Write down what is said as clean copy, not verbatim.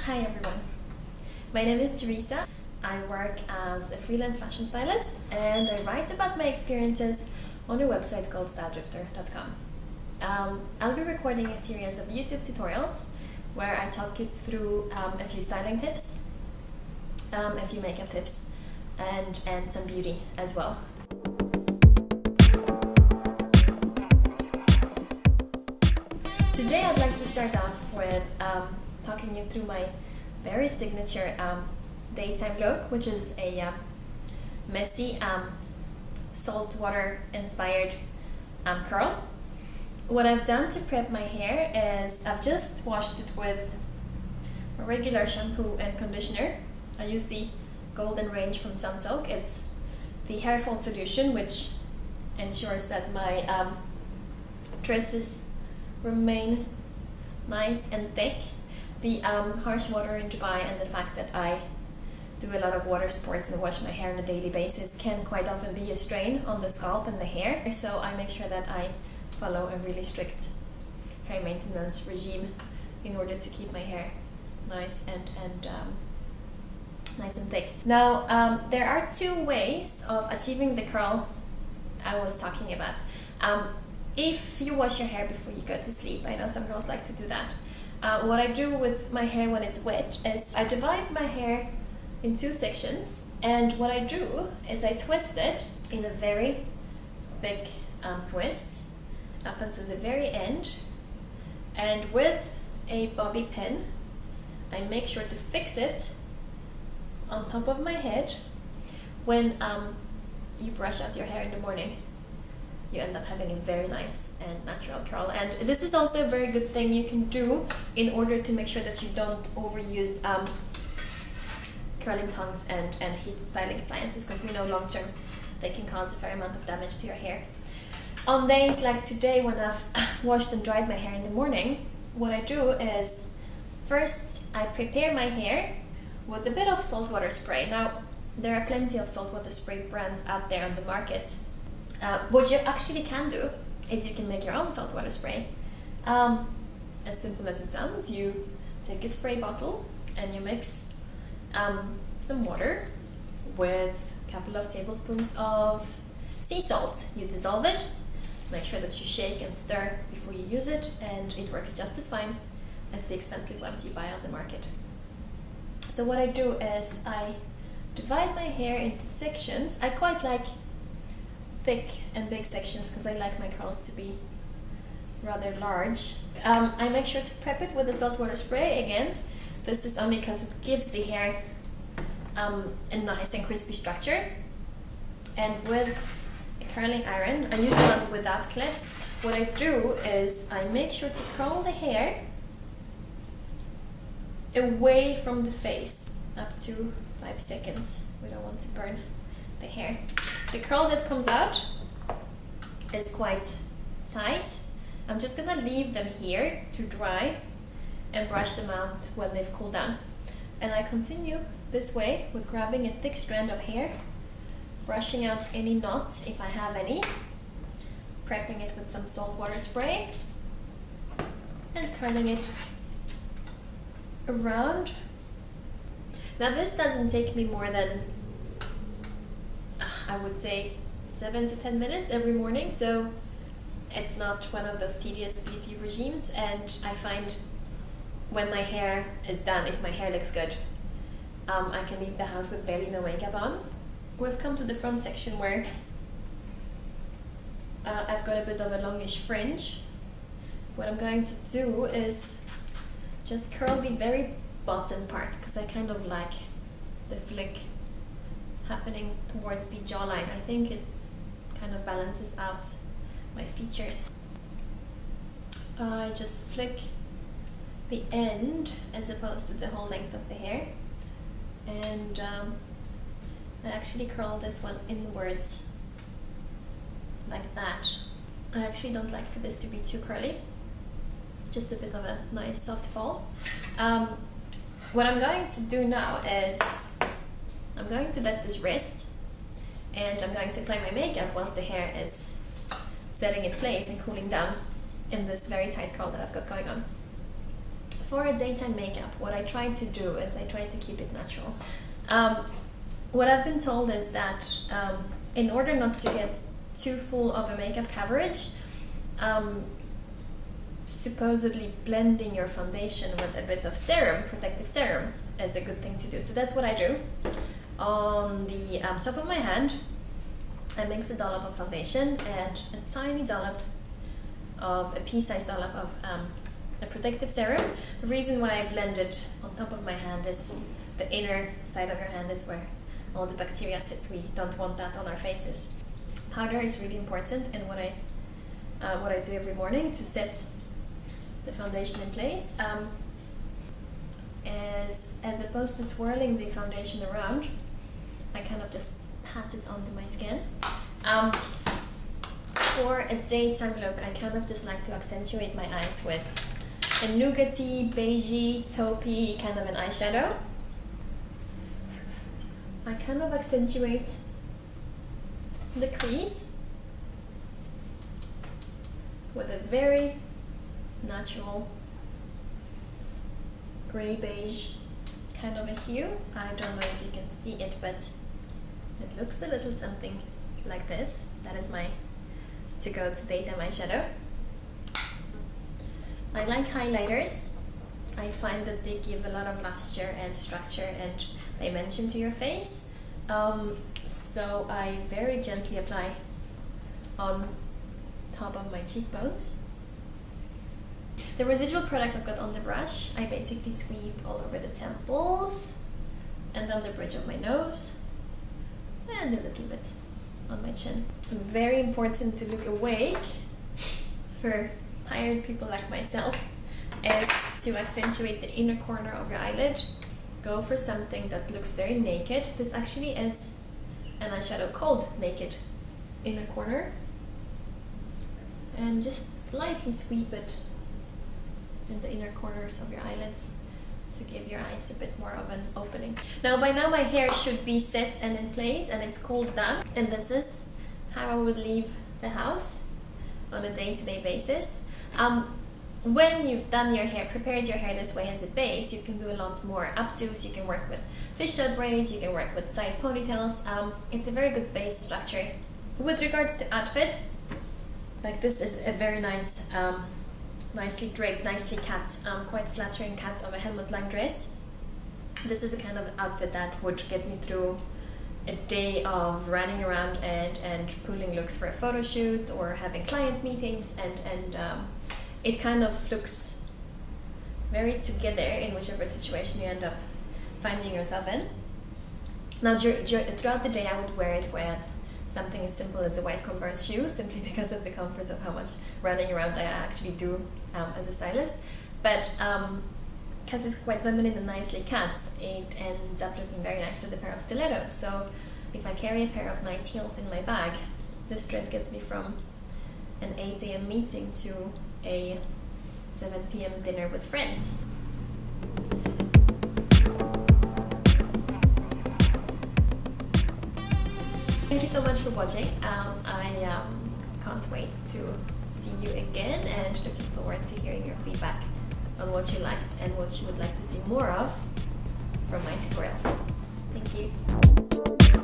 Hi everyone, my name is Teresa. I work as a freelance fashion stylist and I write about my experiences on a website called styledrifter.com. I'll be recording a series of YouTube tutorials where I talk you through a few styling tips, a few makeup tips, and some beauty as well. Today I'd like to start off with talking you through my very signature daytime look, which is a messy saltwater inspired curl. What I've done to prep my hair is I've just washed it with a regular shampoo and conditioner. I use the Golden Range from صانسيلك. It's the hair fall solution which ensures that my tresses remain nice and thick. The harsh water in Dubai and the fact that I do a lot of water sports and wash my hair on a daily basis can quite often be a strain on the scalp and the hair, so I make sure that I follow a really strict hair maintenance regime in order to keep my hair nice and nice and thick. Now there are two ways of achieving the curl I was talking about. If you wash your hair before you go to sleep, I know some girls like to do that. What I do with my hair when it's wet is I divide my hair in two sections, and what I do is I twist it in a very thick twist up until the very end, and with a bobby pin I make sure to fix it on top of my head. When you brush out your hair in the morning, you end up having a very nice and natural curl. And this is also a very good thing you can do in order to make sure that you don't overuse curling tongs and heat styling appliances, because we know long term they can cause a fair amount of damage to your hair. On days like today, when I've washed and dried my hair in the morning, what I do is first I prepare my hair with a bit of saltwater spray. Now there are plenty of saltwater spray brands out there on the market. What you actually can do is you can make your own saltwater spray. As simple as it sounds, you take a spray bottle and you mix some water with a couple of tablespoons of sea salt. You dissolve it, make sure that you shake and stir before you use it, and it works just as fine as the expensive ones you buy on the market. So what I do is I divide my hair into sections. I quite like thick and big sections because I like my curls to be rather large. I make sure to prep it with the saltwater spray. Again, this is only because it gives the hair a nice and crispy structure. And with a curling iron, I use one without clips. What I do is I make sure to curl the hair away from the face up to 5 seconds. We don't want to burn the hair. The curl that comes out is quite tight. I'm just gonna leave them here to dry and brush them out when they've cooled down. And I continue this way with grabbing a thick strand of hair, brushing out any knots if I have any, prepping it with some saltwater spray, and curling it around. Now this doesn't take me more than I would say 7 to 10 minutes every morning, so it's not one of those tedious beauty regimes. And I find when my hair is done, if my hair looks good, I can leave the house with barely no makeup on. We've come to the front section where I've got a bit of a longish fringe. What I'm going to do is just curl the very bottom part, because I kind of like the flick happening towards the jawline. I think it kind of balances out my features. I just flick the end as opposed to the whole length of the hair, and I actually curl this one inwards like that. I actually don't like for this to be too curly, just a bit of a nice soft fall. What I'm going to do now is I'm going to let this rest, and I'm going to apply my makeup once the hair is setting in place and cooling down in this very tight curl that I've got going on. For a daytime makeup, what I try to do is I try to keep it natural. What I've been told is that in order not to get too full of a makeup coverage, supposedly blending your foundation with a bit of serum, protective serum, is a good thing to do. So that's what I do. On the top of my hand, I mix a dollop of foundation and a tiny dollop of a pea-sized dollop of a protective serum. The reason why I blend it on top of my hand is the inner side of your hand is where all the bacteria sits. We don't want that on our faces. Powder is really important, and what I do every morning to set the foundation in place, as opposed to swirling the foundation around, I kind of just pat it onto my skin. For a daytime look, I kind of just like to accentuate my eyes with a nougaty, beigey, taupey kind of an eyeshadow. I kind of accentuate the crease with a very natural grey beige kind of a hue. I don't know if you can see it, but it looks a little something like this. That is my to-go-to daytime eyeshadow. I like highlighters. I find that they give a lot of luster and structure and dimension to your face. So I very gently apply on top of my cheekbones. The residual product I've got on the brush, I basically sweep all over the temples and down the bridge of my nose and a little bit on my chin. Very important to look awake for tired people like myself is to accentuate the inner corner of your eyelid. Go for something that looks very naked. This actually is an eyeshadow called Naked Inner Corner. And just lightly sweep it in the inner corners of your eyelids to give your eyes a bit more of an opening. Now by now my hair should be set and in place and it's cooled down, and this is how I would leave the house on a day-to-day basis. When you've done your hair, prepared your hair this way as a base, you can do a lot more updos. You can work with fishtail braids, you can work with side ponytails. It's a very good base structure. With regards to outfit, like this is a very nice, nicely draped, nicely cut, quite flattering cut of a Helmut Lang dress. This is a kind of outfit that would get me through a day of running around and pulling looks for a photo shoot or having client meetings, and it kind of looks very together in whichever situation you end up finding yourself in. Now throughout the day I would wear it with something as simple as a white Converse shoe, simply because of the comfort of how much running around I actually do as a stylist. But because it's quite feminine and nicely cut, it ends up looking very nice with a pair of stilettos. So if I carry a pair of nice heels in my bag, this dress gets me from an 8 AM meeting to a 7 PM dinner with friends. Thank you so much for watching. I can't wait to see you again, and looking forward to hearing your feedback on what you liked and what you would like to see more of from my tutorials. Thank you.